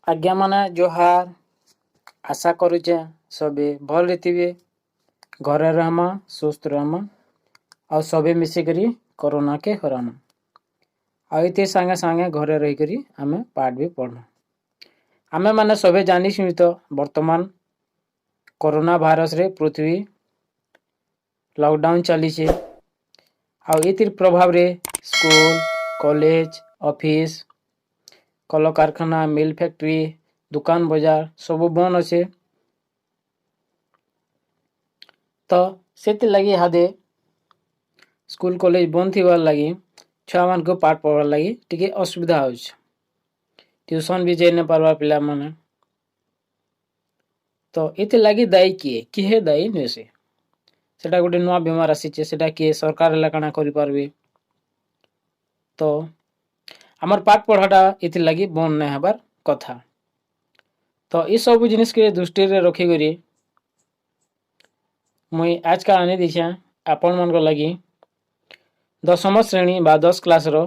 आज्ञा माने जोहार। आशा करुचे सबे भल थे, घरे रहमा, सुस्थ रहमा और सबे मिसिकरी कोरोना के हरामा। आते सांगे सांगे घरे रही आमे पाठ भी पढ़मा। आमे माने सबे जानी तो वर्तमान कोरोना भाइरस रे पृथ्वी लॉकडाउन चली छे। इतिर प्रभाव रे स्कूल, कॉलेज, ऑफिस, कल कारखाना, मिल फैक्ट्री, दुकान बाजार सब बंद अच्छे। तो से लगी हादे स्कूल कॉलेज बंद थी लगी छुआ मान को पाठ पढ़ार लगी टिके असुविधा हो। ट्यूशन भी जाई न पारवा पिला माने। तो इते लगी दायी किए दायी नुहे सेटा गोटे नुआ बीमार आसीचे सेटा किए सरकार हला काना करि पारबे। तो आमर पाठ पढ़ाटा इति लगी बंद नहीं हबार कथा। तो ये सब जिनिस के दृष्टि रे रखी करी मुई आज का आने दीछे आपण मन को लगी 10वीं श्रेणी बा 10 क्लास रो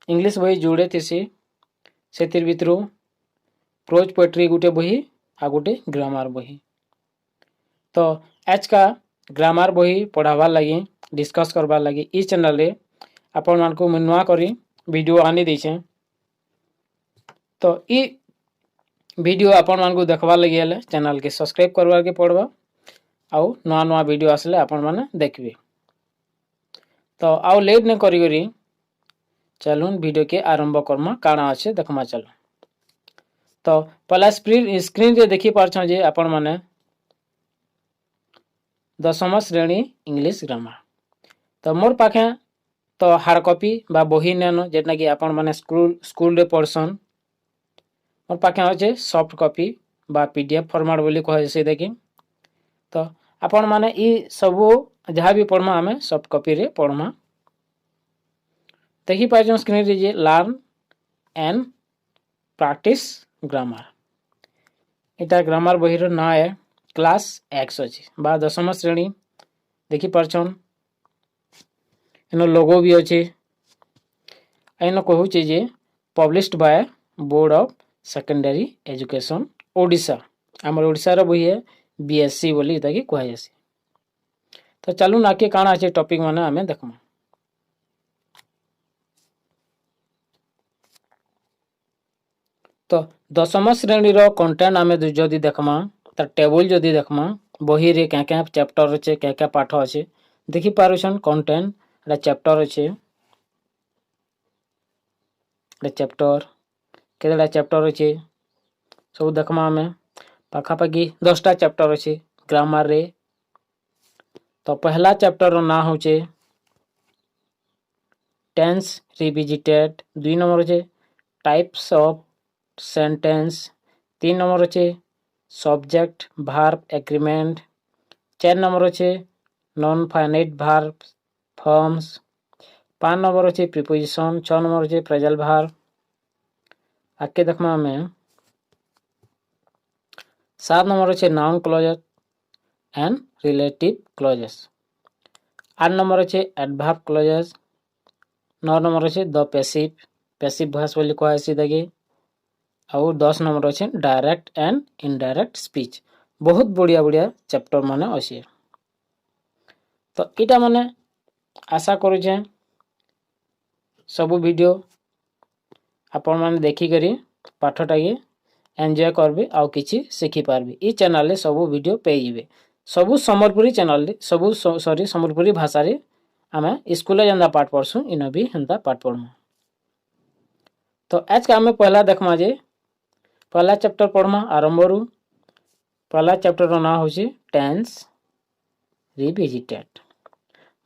इंग्लिश बही जोड़े थी से भितरू प्रोज पोएट्री गुटे बही आ गुटे ग्रामर बही। तो आज का ग्रामर बही पढ़ावार लगी डिस्कस करवार लगी इस चैनल रे आपण मान को नुआ करी वीडियो आनी दीछे। तो ई वीडियो आपण मान को देखवार लगी हेले चैनल के सब्सक्राइब करवार के पड़वा आउ नुआ नुआ वीडियो आसले आपण माने देखबे। तो आउ लेट न करी चलून वीडियो के आरंभ करमा काना अच्छे देखमा चलो। तो पहला स्क्रीन रे देखी पारछो जे आपण माने 10वीं श्रेणी इंग्लिश ग्रामर। तो मोर पाखे तो हार्ड कॉपी बा बही नेनो जेतना कि आपण माने स्कूल रे पढ़सन। मोर पाखे अच्छे सॉफ्ट कॉपी बा पीडीएफ फॉर्मेट बोली कहे से देखी। तो आपण माने ई सब जहाँ भी पढ़मा आमे सॉफ्ट कॉपी रे पढ़मा। देखी पाइछन स्क्रीन रे जे लर्न एंड प्रैक्टिस ग्रामर। इटा ग्रामर बही रो ना है क्लास एक्स अच्छे बा 10वीं श्रेणी देखी पारछन। इनो लोगो भी अच्छे। इनो कहूचे जे published by board of secondary education Odisha. आमर ओडिशा रो बही है बीएससी बोली इता की कहा जासी। तो चलू नाके काना अच्छे टॉपिक माने आमे देखमा। तो 10वीं श्रेणी रो कंटेंट आमे जदी देखमा त टेबल जदी देखमा बही रे क्या चैप्टर अच्छे क्या पाठ अच्छे देखी पारुछन। कंटेंट रे चैप्टर अच्छे चैप्टर केतेटा चैप्टर अच्छे सब देखमा आमे पाखापाखि 10टा चैप्टर अच्छे ग्रामर रे। तो पहला चैप्टर रो ना होचे टेंस रिविजिटेड, 2 नंबर अच्छे टाइप्स ऑफ सेंटेंस, 3 नंबर अच्छे सब्जेक्ट वर्ब एग्रीमेंट, 4 नंबर अच्छे non finite verb forms, 5 number अच्छे प्रीपोजिशन, 6 नंबर अच्छे फ्रेजल वर्ब। आके देखमा में 7 नंबर अच्छे noun clauses and relative clauses, 8 number अच्छे एडवर्ब क्लॉजेस, 9 नंबर अच्छे द पैसिव वॉइस बोली कहा सीधा के और 10 नंबर अच्छे डायरेक्ट एंड इनडायरेक्ट स्पीच। बहुत बढ़िया बढ़िया चैप्टर माने अच्छे। तो इटा माने आशा करुचे सब वीडियो आपण माने देखी करी पाठटा के एंजॉय करबे आउ किछि सीखी पारबे। ई चैनल रे सब वीडियो पे जिवे सब संबलपुरी चैनल रे सब सॉरी संबलपुरी भाषा रे आमे स्कूल जंदा पाठ पढ़सु इनो भी हंदा पाठ पढ़मु। तो आज का हमें पहला देखमा जे पहला चैप्टर पढ़मा आरंभ रु। पहला चैप्टर रो ना होची टेंस रिविजिटेड।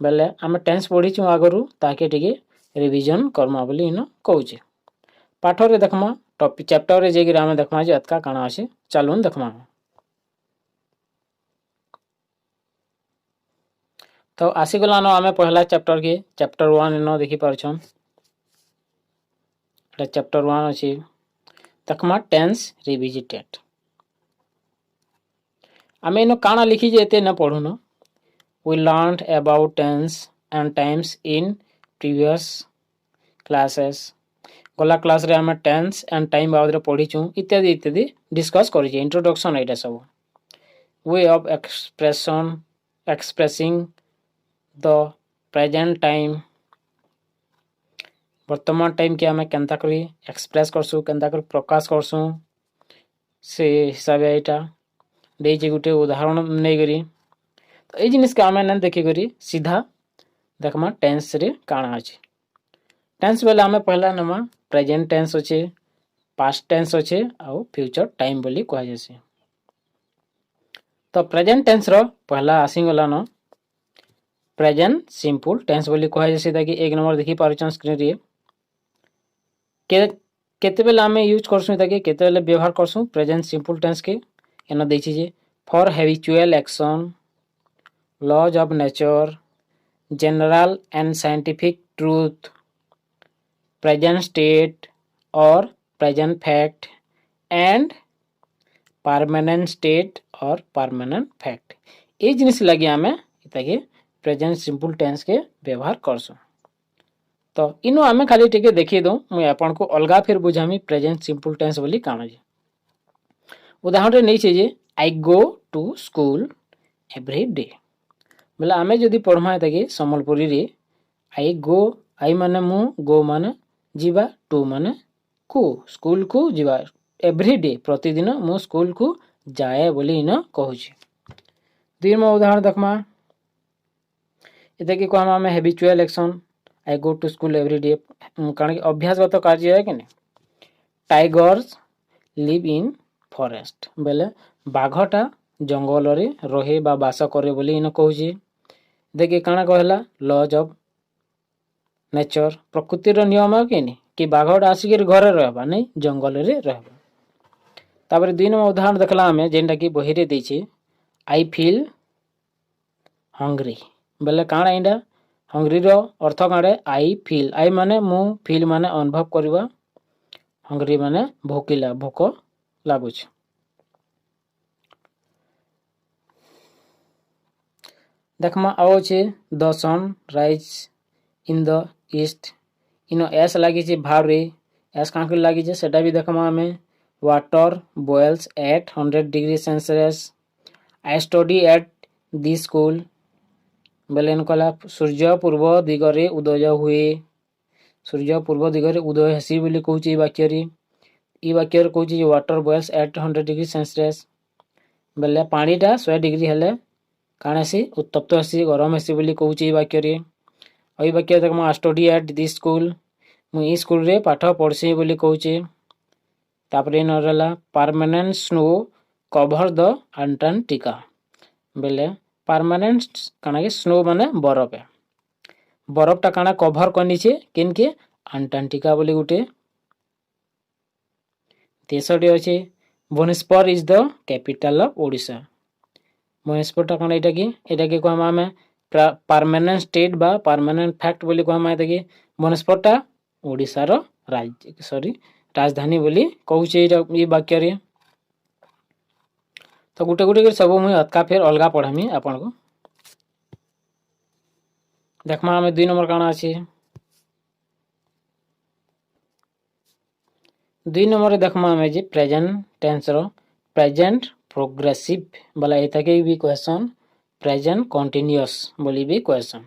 बेले आमे टेंस पढ़ी छु आगरु ताके टिके रिवीजन करमा बोली इनो कहूचे। पाठ रे देखमा टॉपिक चैप्टर रे जेगी आमे देखमा जे अतका काना আছে चलून देखमा। तो आसी गला न आमे पहला चैप्टर के चैप्टर 1 इनो देखि परछन। चैप्टर 1 अछि देखमा टेंस रिविजिटेड। आमे इनो काना लिखी जे एते न पढु न। We learned about tense and times in previous classes. गला क्लास रे आम टेंस एंड टाइम बाबद पढ़ीचु इत्यादि इत्यादि डिस्कस कर इंट्रोडक्शन यहाँ सब way of expressing the present time वर्तमान टाइम के आम केन्ता करी एक्सप्रेस करसु केन्ता करी प्रकाश करसु से हिसाब यहाँ देखे गोटे उदाहरण नहीं करी तो ये जिनिस के आम ना देखिक सीधा देखमा टेंस रे काଣା अच्छे टेंस बेले आम पहला नमा प्रेजेंट टेंस अच्छे पास्ट टेंस अच्छे आउ फ्यूचर टाइम बोली कह जासी। तो प्रेजेंट टेंस रो पहला आसीगला न प्रेजेंट सिंपल टेंस बोली कह जासी ताकि एक नंबर देखि पारुछन स्क्रीन रे केते बेले आम यूज करसु ताकि केते बेले व्यवहार करसु प्रेजेंट सिंपल टेंस के एना देछि J for habitual action laws of nature general and scientific truth present state और present fact and permanent state और परमानेंट फैक्ट ये जिनिस लगे आम इताके प्रेजेंट सिंपल टेंस के व्यवहार करसु। तो इनो आम खाली टिके देखी दो मुझे आपन को अलगा फिर बुझामी प्रेजेंट सिंपल टेंस बोली काଣା जे उदाहरण नहीं छे आई go to school every day बोले आम जदि पढ़मा ताकि सम्बलपुरी रे आई गो आई माने मु गो माने जीवा टू माने को स्कूल को जीवा एवरी डे प्रतिदिन मु स्कूल को जाए बोली इन कहूची। दुई नंबर उदाहरण देखमा इते कि कहमा आम habitual action I go to school every day कारण कि अभ्यासगत कार्य है कि टाइगर्स लिव इन फॉरेस्ट बेले बाघटा जंगल रे रहे बा बास करे बोली इन कहूची। देखिए काଣା कहला लॉज ऑफ नेचर प्रकृतिर नियम है कि बाघटा आसिक घरे रहबा नहीं जंगल रे रहबा। तापर दुई नंबर उदाहरण देखला आम जेनटा कि बही रे देछि आई फील हंग्री बेले काଣା Ida hungry row earth Kane I feel I माने मु फील माने अनुभव करबा हंग्री माने भोकिला भोक लागुछ। देखमा आओ छे the sun rise in the east इनो एस लगी छे भाव रे एस कांक लगी छे सेटा भी देखमा हमें water boils at 100 degree Celsius I study at the school बेले कहला सूर्य पूर्व दिगरे उदय हुए सूर्य पूर्व दिगरे उदय हेसी बोली कहूची वाक्य रे ई वाक्य रे कहूची water boils at 100 degree Celsius बेले पानीटा 100 डिग्री हेले काण हेसी उत्तप्त हेसी गरम हेसी बोली कहूची वाक्य रे ओई वाक्य तक म स्टडी एट दी स्कूल मु ई स्कूल रे पाठ पढ़सी बोली कहूची। तापरे न रहला permanent snow cover the Antarctica बेले परमानेंट काना के स्नो माने बरफ है बरफटा काना कवर करनी छे किनके अंटार्कटिका बोली गुटे देशटे अछि। Bhubaneswar is the capital of Odisha भुवनेश्वरटा काना एटा के कहमा हमें परमानेंट स्टेट बा परमानेंट फैक्ट बोली कहमा एटा कि भुवनेश्वरटा ओडिशा रो राज्य राजधानी बोली कहूचे ई वाक्य रे। तो गुटे गुटे सब मुझे अतका फिर अलगा पढ़ामी आपन को देखमा हमें 2 नंबर काना अछि 2 नंबर देखमा हमें जे प्रेजेंट टेंस रो प्रेजेंट प्रोग्रेसिव बोला एता के भी क्वेश्चन प्रेजेंट कंटीन्यूअस बोली भी क्वेश्चन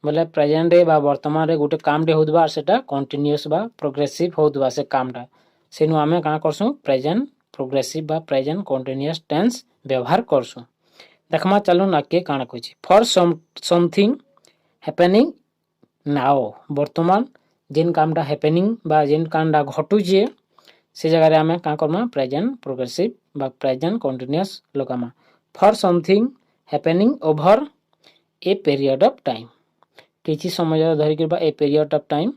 बोले प्रेजेंट रे बा वर्तमान रे गुटे काम रे होदबा सेटा कंटीन्यूअस बा प्रोग्रेसिव होदबा से कामटा सेनु हमें का करसु प्रेजेंट प्रोग्रेसिव बा प्रेजेंट कंटीन्यूअस टेंस व्यवहार करसु। देखमा चलो नाके काना कहछि फॉर समथिंग हैपनिंग नाउ वर्तमान जेन कामटा हैपनिंग बा जेन कामटा घटु जे से जगह रे हमें का करमा प्रेजेंट प्रोग्रेसिव बा present continuous लगामा for something happening over a period of time किछि समय धरिक बा ए पीरियड ऑफ टाइम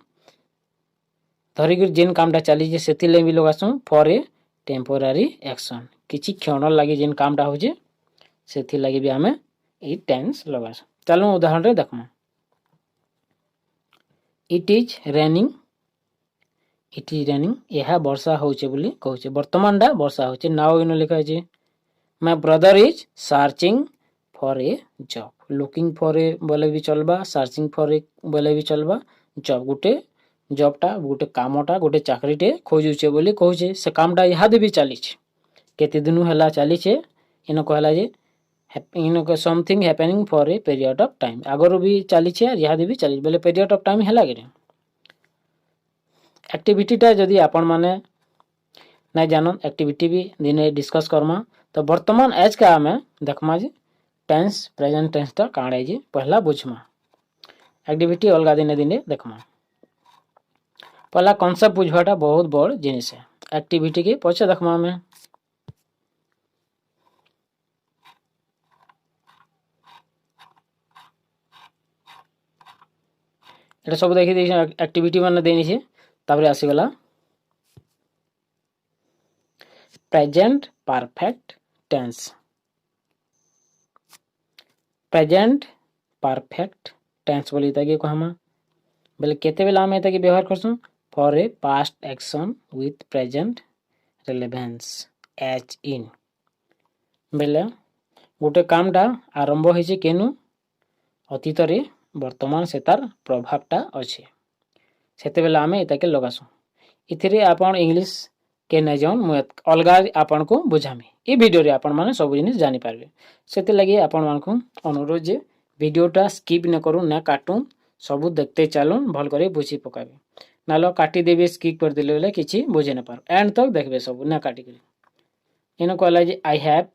धरिक जेन कामटा चली जे सेति ले भी लगासु फॉर ए टेम्पोरारी एक्शन किछि क्षण लागि जेन कामटा हो जे सेति लागि भी हमें ई टेंस लगासु। चलो उदाहरण रे देखमा इट इज रेनिंग यह वर्षा होचे बोली कहूचे वर्तमान डा वर्षा होचे नाउ इन लिखा है my brother is searching for a job looking for a बोले भी चलबा सर्चिंग फॉर ए बोले भी चलबा जॉब गुटे जॉबटा गोटे कामटा गोटे चाकरीटे खोजुचे बोली कहूचे से कामटा इहादे भी चली केते दिन है चली इन कहला जे in something happening for a period of time Agar भी चली इहादे भी चली बोले पीरियड ऑफ टाइम है कि एक्टिविटीटा जदि आपण माने नहीं जानन एक्टिविटी भी दिने डिस्कस करमा तो वर्तमान एज का आम देखमा जे टेंस प्रेजेंट टेंसटा काण है पहला बुझमा एक्टिविटी अलग दिने दिने देखमा पहला कॉन्सेप्ट बुझवाटा बहुत बड़ जिनिस है एक्टिविटी के पछे देखमा में এটা सब देखी दी एक्टिविटी मान देनी है तापर आसीगला present perfect tense present perfect tense बोली ताकि कहमा बोले केते बेला आम ताकि व्यवहार करसुं for a past action with present relevance H in बोले गोटे कामटा आरंभ होइছে केनु अतीत रे वर्तमान से तार प्रभावटा अच्छे सेते बेला आम एताके लगासुं इथिरे आपण इंग्लिश के नहीं जाऊन मुझे अलग आपण को बुझामी ये वीडियो रे आपण माने सब जिनिस जानि पारबे सेते लगी आपण मान को अनुरोध जे वीडियोटा स्किप न करू ना काटू सब देखते चलून भल करे बुझी पकाबे नालो काटी देबे स्किप कर देले बेले किछि बुझे न पार एंड तक देखबे सब ना काटी कर इन कहला जे I have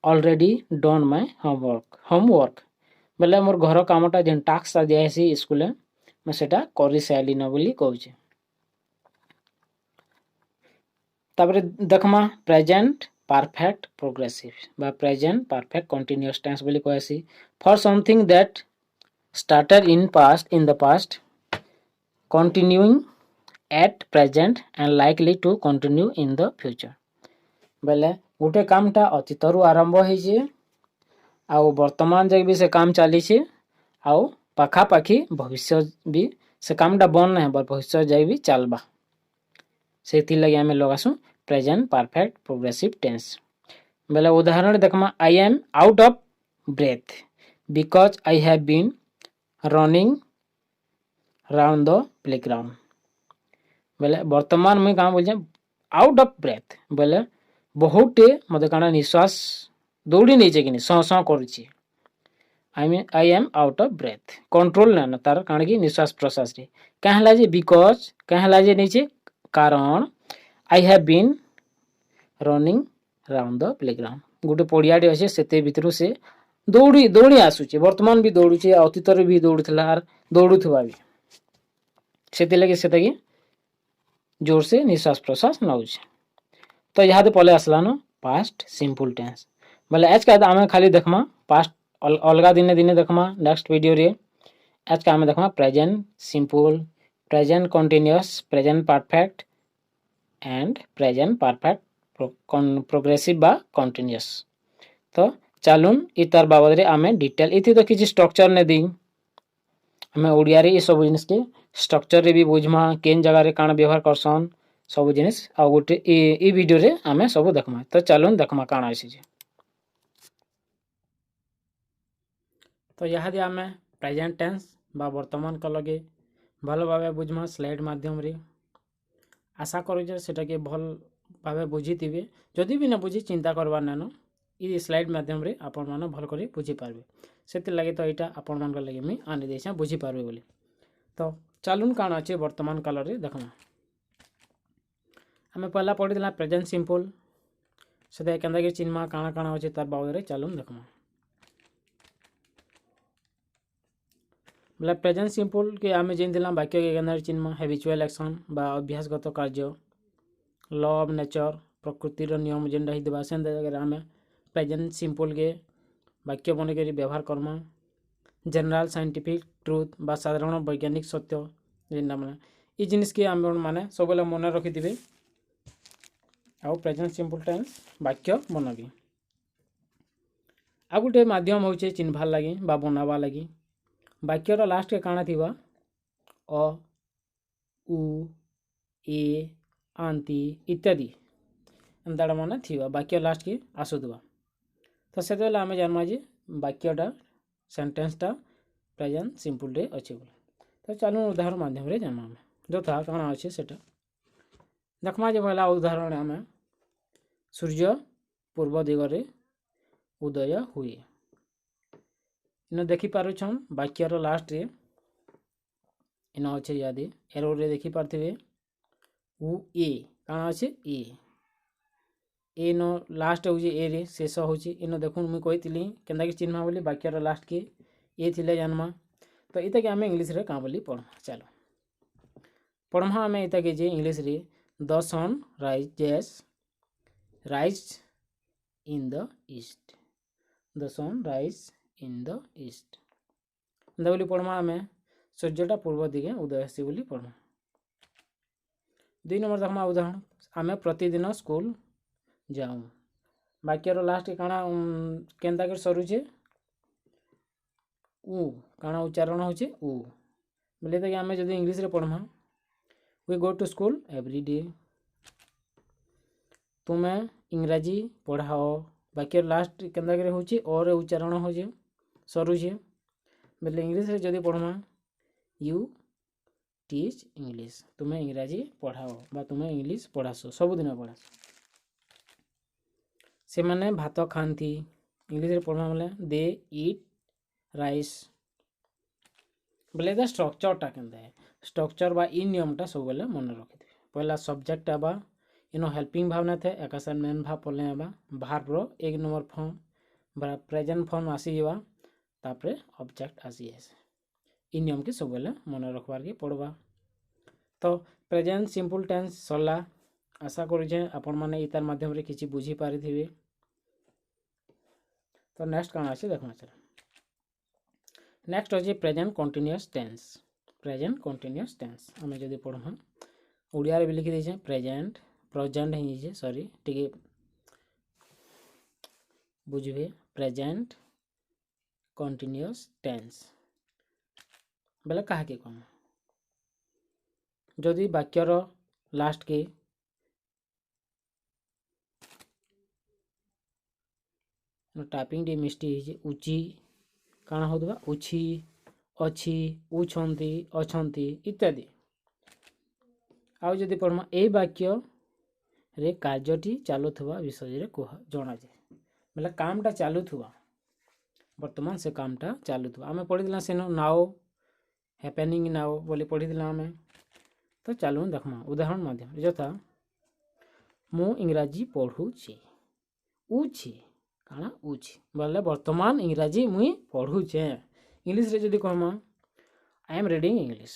already done my homework बोले मोर घर कामटा जेन टास्क दियासी स्कूल मैं सेटा करि साइली न बोली कहूचे तापर देखमा प्रेजेंट परफेक्ट प्रोग्रेसिव बा प्रेजेंट परफेक्ट कंटीन्यूअस टेंस बोली कहसी for something that started in the past continuing at present and likely to continue in the future बोले गोटे कामटा अतीतरु आरंभ होइछे आउ वर्तमान जाक भी से काम चली आउ पाखापाखि भविष्य भी से कामटा बन ना भविष्य जाक भी चलबा से लगे आम लगासु प्रेजेंट परफेक्ट प्रोग्रेसिव टेंस बोले उदाहरण देखमा I am out of breath because I have been running round the playground बोले वर्तमान में कहाँ बोल आउट ऑफ ब्रेथ बोले बहुत मत कण निश्वास दौड़ी नहीं कि सौ सौ करुच्ची I am out of breath control ना तार कारण कि निश्वास प्रश्वास रे क्या जे बिकज क्या नहीं कारण I have been running round the playground गोटे पड़ियाटे अच्छे से भितर से दौड़ी दौड़ी आसूचे वर्तमान भी दौड़ुचे अतीत भी दौड़ूला आर दौड़ुवा भी से लगे से जोर से निश्वास प्रश्वास नौचे तो यहाँ पले आसला न पास्ट सिंपल टेंस बोले आज का आम खाली देखमा पास्ट अलग दिने दिने देखमा नेक्स्ट वीडियो रे आज का आम देखमा present simple present continuous present perfect and present perfect progressive बा कंटिन्यूअस तो चलून इ तार बाबद रे आम डिटेल इथि तो किसी स्ट्रक्चर ने दी आम ओडिया रे सब जिनिस के स्ट्रक्चर रे भी बुझमा केन जगह रे काण व्यवहार करसन सब जिनिस आ गोटे ई वीडियो रे आम सब देखमा तो चलून देखमा काण आसी तो यहाँ आम प्रेजेंट टेंस बा वर्तमान का लगे भल भाव बुझमा स्लाइड माध्यम रे आशा करूँ सेटा के भल भाव बुझी थे जदि भी न बुझी चिंता करवार नान ये स्लाइड माध्यम रे आपण मान भल कर बुझी पारबे से लगे तो यहाँ आपण मान लगे मुझे आनी देछा बुझी पारबे बोली तो चलून काण अच्छे वर्तमान काल रे देखमा आम पहला पढ़ी प्रेजेंट सिंपल से के चिन्मा काଣା काଣା अच्छे तार बाबद रे चलून देखमा बोले प्रेजेंट सिंपल के आम जेन वाक्य के केंद्र चिन्मा हैबिचुअल एक्शन बा अभ्यासगत कार्य लॉ ऑफ नेचर प्रकृतिर नियम जेनटा ही से जगह आम प्रेजेंट सिंपल के वाक्य बन कर व्यवहार करमा जनरल साइंटिफिक ट्रुथ बा साधारण वैज्ञानिक सत्य जेनटा मैंने ये जिनिस के आम मैंने सब मन रखिथे आउ प्रेजेंट सिंपल टेंस वाक्य बनबी आ गोटे माध्यम होचे चिन्हबार लगी बा बनावा लगी वाक्यर लास्ट के काଣା थिबा अ उ ए आंति इत्यादि एंता माने थिबा वाक्य लास्ट के आसुथबा तो से आम जानमा जे वाक्यटा सेंटेंसटा प्रेजेंट सिंपल रे अच्छे बोले तो चलो उदाहरण माध्यम रे जानमा आमे जोथा काଣା अछि सेटा देखमा जे पहला उदाहरण आमे सूर्य पूर्व दिगरे उदय हुए इन देखि पारुछन वाक्यर लास्ट रे इन अच्छे यादे एरो रे देखि पारथिबे उ ए काଣା अछि ए नो लास्ट हो ए रे शेष हो इन देखुन मुझे कही केन्ता कि चिन्ह बोली वाक्यर लास्ट के ए थिले जानमा तो इता के आम इंग्लीश रे काँ बोली पढ़मा चलो पढ़मा आम इता के जे इंग्लीश रे the sun rise in the east the sun rise in the east बोली पढ़मा आम सूर्यटा पूर्व दिगे उदय हेसी बोली पढ़मा 2 नंबर देखमा उदाहरण आम प्रतिदिन स्कूल जाऊँ वाक्यर लास्ट काଣା केन्ता कर सरुचे उ काଣା उच्चारण होचे उ बोले तो आम जब इंग्लीश रे पढ़मा we go to school every day तुम्हें इंग्राजी पढ़ाओ वाक्यर लास्ट केन्ता कर होचे और उच्चारण होचे सरुचे बोले इंग्लीश रे जदि पढ़मा यू टीच इंग्लीश तुम्हें इंग्राजी पढ़ाओ बा तुम्हें इंग्लीश पढ़ासो सबुदिन पढ़ासो से माने भात खाती इंग्लीश रे पढ़मा बोले दे ईट राइस बोले द स्ट्रक्चरटा केन्ता है स्ट्रक्चर बा इ नियमटा सब बोले मन रखिथे पहला सब्जेक्ट आबा इनो हेल्पिंग भाव ना थे एकासन मेन भाव पले आबा भार्ब रो 1 नंबर फॉर्म बरा प्रेजेंट फॉर्म आसी जवा तापरे ऑब्जेक्ट आसी है इ नियम के सब बोले मन रखबार के पड़वा तो प्रेजेंट सिंपल टेंस सरला आशा करूँ आपण मैंने इतार माध्यम रे किसी बुझी पारिथिबे तो नेक्स्ट काଣା अछि देखमा चल नेक्स्ट अछि प्रेजेंट कंटीन्यूअस टेंस हमें जदि पढ़मा ओडिया रे भी लिखि दै छै प्रेजेंट ही छै सॉरी टिके बुझबे प्रेजेंट कंटीन्यूअस टेंस बेले काहे के कहम जदि वाक्यर लास्ट के टाइपिंग टी मिस्टेक है उची काଣା होतबा उछि अछि उछंती अछंती इत्यादि आउ जदि पढ़मा ए वाक्य रे कार्यटी चालुथुवा विषय रे कह जणा जाए बोले कामटा चालुथुवा वर्तमान से कामटा चालुथुवा आमे पढ़ी दिला सेनो नाउ हैपनिंग नाउ बोली पढ़ी दिला आमे तो चालू देखमा उदाहरण माध्यम यथा मु इंग्राजी पढ़ुछि उछि काଣା उछि बोले वर्तमान इंग्राजी मुई पढ़ुछे इंग्लिश रे जदि कहमा I am reading English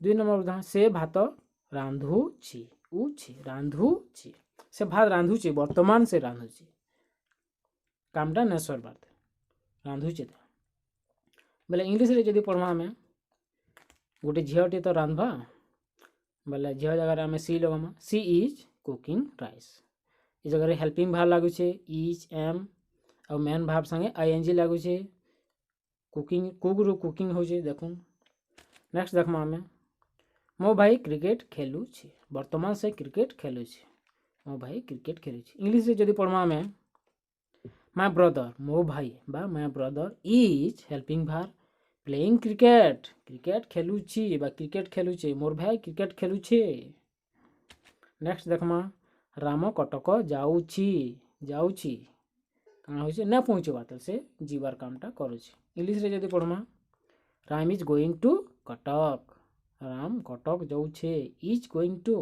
2 number उदाहरण से भात रांधुछि उछि रांधुछि से भात रांधुछि वर्तमान से रांधुछि कामटा नेसर बात रांधुछि बोले इंग्लिश रे जदि पढ़मा हमें गोटे झीलटी तो रांधवा बोले झील जगह आम सी लगमा सी इज कुकिंग राइस इस जगह हेल्पिंग भाव लगुचे इज एम और मेन भाव संगे आईएनजी लगुचे कुकिंग कुक रु कुकिंग हो देखूँ नेक्स्ट देखमा आम मो भाई क्रिकेट खेलु छे वर्तमान से क्रिकेट खेलु छे मो भाई क्रिकेट खेलु छे इंग्लिश रे जदि पढ़मा आम माय ब्रदर मो भाई बा माय ब्रदर इज हेल्पिंग भाव प्लेइंग क्रिकेट क्रिकेट खेलु छी बा क्रिकेट खेलु छे मोर भाई क्रिकेट खेलु छे नेक्स्ट देखमा राम कटक जाउछि काना होइछे ना पहुँचबा तो से जीवार कामटा करूछि इंग्लिश रे जदि पढ़मा Ram is going to Cuttack Ram Cuttack जाउछे is going to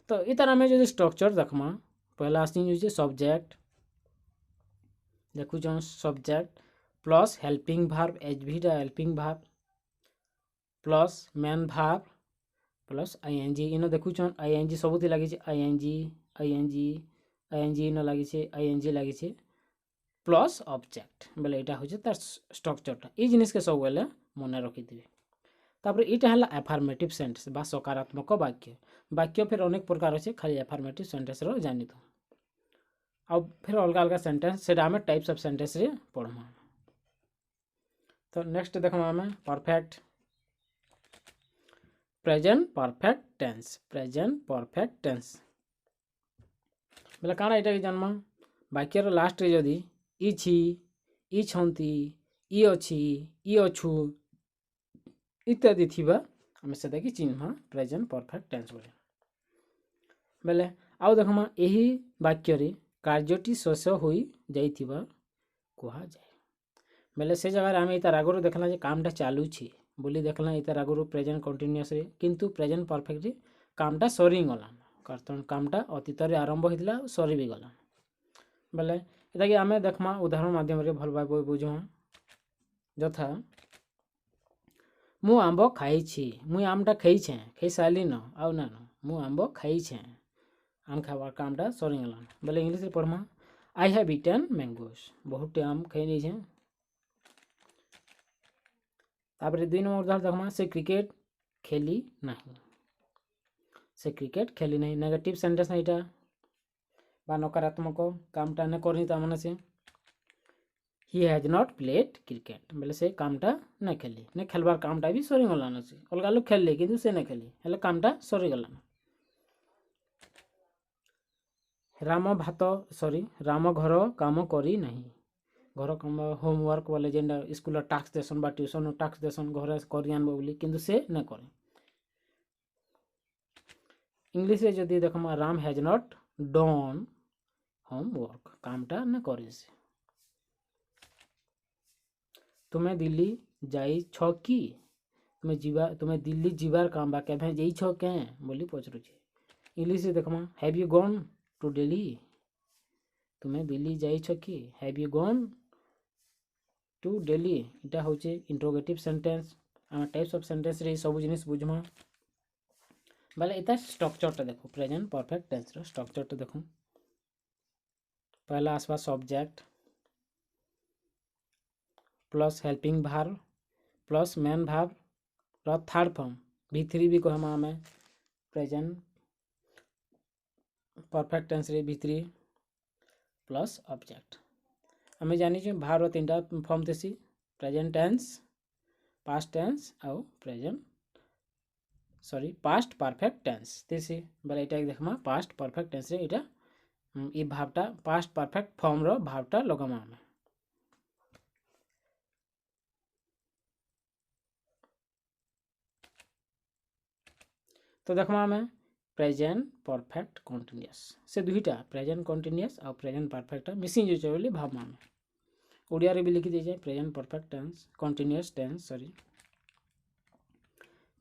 तो इतर आम जो स्ट्रक्चर देखमा पहला आसी सब्जेक्ट देखु subject plus helping verb एचवीटा helping verb plus main verb plus ING इन देखुन आईएनजी सबुथि लगी आईएनजी इन लगी आईएनजी लगी प्लस ऑब्जेक्ट बोले यहाँ हूँ तार स्ट्रक्चरटा ये जिनिस के सब बेले मन रखिथे तापर इटा है एफर्मेटिव सेंटेंस बा सकारात्मक वाक्य वाक्य फिर अनेक प्रकार अच्छे खाली एफर्मेटिव सेंटेंस रो जानी तो आ फिर अलग अलग सेंटेंस से आम टाइप्स ऑफ सेंटेंस रे पढ़मा तो नेक्स्ट देखमा आम परफेक्ट प्रेजेंट परफेक्ट टेंस बोले काଣା इटा कि जन्मा वाक्यर लास्ट रे जदि इछि इछंती ଇ ଅଛି ଇ ଅଛୁ ଇତ୍ୟାଦି थिबा ଆମେ सेटा कि चिन्ह प्रेजेंट परफेक्ट टेंस बोले बेले आउ देखमा एही वाक्य रे कार्यटी शेष होई जाइथिबा कुहा जाय बेले से जगह आमे इतार आगरो देखला जे कामटा चालू छी बोली देखला इतार आगरो प्रेजेंट कंटीन्यूअस रे किंतु प्रेजेंट परफेक्ट रे कामटा सरी गला कारण कामटा अतीत रे आरंभ होइतिला सरी भी गला बेले एटा कि आमे देखमा उदाहरण माध्यम रे भल भाबे बुझो यथा मु आंब खाई छी मु आमटा खाई छे खाई साली न आउ ना मु आंब खाई छे आम खावा कामटा सरी गला बेले इंग्लिश रे पढमा आई हैव ईटन मैंगोस बहुत आम खाई नै छे तापर 2 नंबर उदाहरण देखमा से क्रिकेट खेली नहीं से क्रिकेट खेली नहीं नेगेटिव सेंटेंस एटा बा नकारात्मक कामटा न करनी ता माने से he has not played cricket बेले से कामटा न खेली न खेलबार कामटा भी सरी गला न से अलगा लोग खेलले किंतु से न खेली हेले कामटा सरी गला राम भात सॉरी राम घर काम करी नहीं घर काम होमवर्क वाले जेंडा स्कूल टास्क देसन बा ट्यूशन टास्क देसन घर करी आनबो बोली किंतु से न करे इंग्लिश रे जदी देखमा Ram has not done homework कामटा न करे से तुम्हें दिल्ली जाई छ की तुम्हें दिल्ली जीवार काम बा केभे जाई छ के बोली पचरु छे इंग्लिश रे देखमा have you gone to Delhi तुम्हें दिल्ली जाई छ की have you gone to Delhi इटा होचे इंट्रोगेटिव सेंटेंस हम टाइप्स ऑफ सेंटेंस रे सब जिनिस बुझमा बाले इता स्ट्रक्चर टा देखो प्रेजेंट परफेक्ट टेंस रो स्ट्रक्चर टा देखो पहला आसवा subject plus helping verb plus main verb रो थर्ड फॉर्म v3 भी कहमा हमें प्रेजेंट परफेक्ट टेंस रे v3 प्लस ऑब्जेक्ट हमें जानी छे वर्ब रो तीनटा फॉर्म देसी प्रेजेंट टेंस पास्ट टेंस और present sorry past perfect tense देसी बले एटा देखमा पास्ट परफेक्ट टेंस रे एटा ई भावटा पास्ट परफेक्ट फॉर्म रो भावटा लगामा हमें तो देखमा हमें प्रेजेंट परफेक्ट कंटीन्यूअस से दुईटा प्रेजेंट कंटीन्यूअस और प्रेजेंट परफेक्ट मिसिंग जो बोली भाव में ओडिया रे भी लिखि दे जाए present perfect tense continuous tense sorry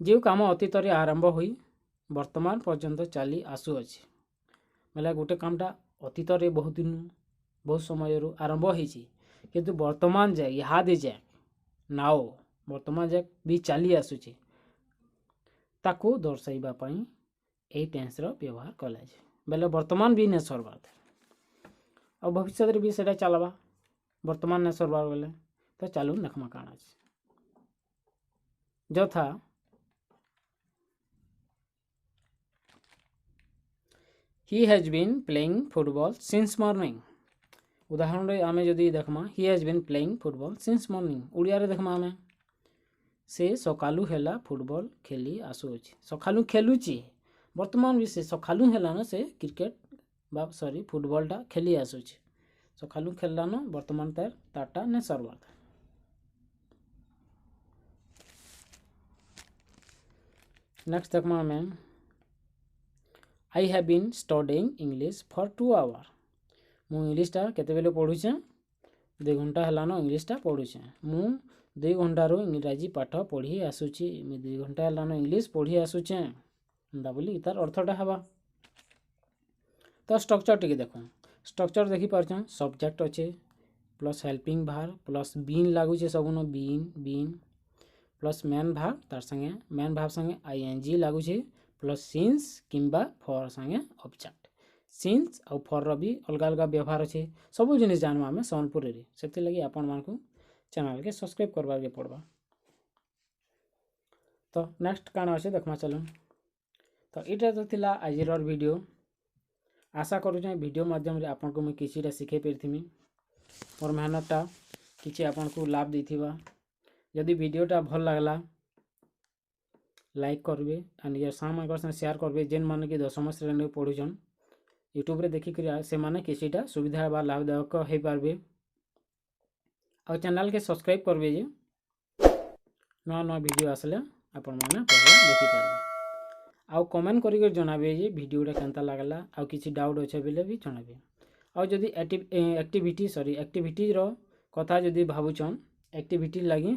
जो काम अतीत रे आरंभ होई वर्तमान पर्यंत चली आसु अछि मतलब गोटे कामटा अतीत रे बहुत दिन बहुत समय रो आरंभ होई छी किंतु वर्तमान जाय याद जाय नाओ वर्तमान जाय भी चली आसु छी ताको दर्शाइबा पई ए टेंस रो व्यवहार कला जाय बेले वर्तमान भी ने सरबार और भविष्य रे भी सेटा चलबा वर्तमान ने सरबार बेले तो चालू नखमा काना अछि यथा he has been playing football since morning उदाहरण रे आमे जदी देखमा he has been playing football since morning Odia रे देखमा आमे से सकालू हेला फुटबॉल खेली आसु अछि सकालू खेलुची वर्तमान भी से सकालू हेला न से क्रिकेट बा सॉरी फुटबॉल टा खेली आसु अछि सकालू खेलला न वर्तमान तार ताटा ने सरवा नेक्स्ट देखमा आमे I have been studying English for 2 hour मु इंग्लिश टा केते बेले पढु छे 2 घंटा हेला न इंग्लिश टा पढु छे मु 2 घंटा रो इंग्रजी पाठ पढ़ी आसुची मु 2 घंटा हेला न इंग्लिश पढ़ी आसुचे दा बोली तार अर्थटा हवा तो स्ट्रक्चर टिके देखो स्ट्रक्चर देखि परछन सब्जेक्ट अच्छे plus helping verb plus been लागू छे सबनो बीन प्लस मेन वर्ब तार संगे मेन वर्ब संगे आईएनजी लागू छे प्लस सिंस किंबा फॉर संगे ऑब्जेक्ट सिंस और फॉर रो भी अलग अलग व्यवहार अच्छे सब जिनिस जानवा में सोनपुर रे सेति लगी आपण मानकू चैनल के सब्सक्राइब करबा के पड़बा तो नेक्स्ट काना अच्छे देखमा चलो तो इटा तो थिला आजिर वीडियो आशा करूँ वीडियो माध्यम रे आपन को मैं किछिटा सिखे परथिमी मोर मेहनतटा किछि आपन को लाभ देथिबा यदि वीडियोटा भल लागला लाइक करबे आ नियर सामगर से शेयर करबे जेन माने कि 10म श्रेणी पढुछन यूट्यूब रे देखि करी से माने किछिटा सुविधा बा लाभदायक हे पारबे और चैनल के सब्सक्राइब करबे जे नवा नवा वीडियो आसले आपण माने पहले देखि पारबे। आउ कमेंट करिक जनाबे जे वीडियोटा केनता लागला आउ किछि डाउट अच्छे बेले भी जनाबे। आउ जदि एक्टिविटीज रो कथा जदि भाबुचन एक्टिविटी लगी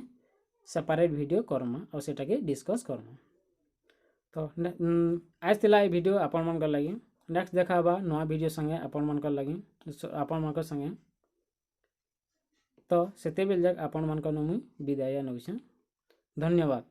सेपरेट वीडियो करमा और सेटा के डिस्कस करमा। तो आज तिला ए वीडियो आपण मन कर लगी नेक्स्ट देखा बा नवा वीडियो संगे आपण मन कर लगी आपण मन कर संगे। तो सेते बेल जाक आपण मन कर मुई विदाय नउछे। धन्यवाद।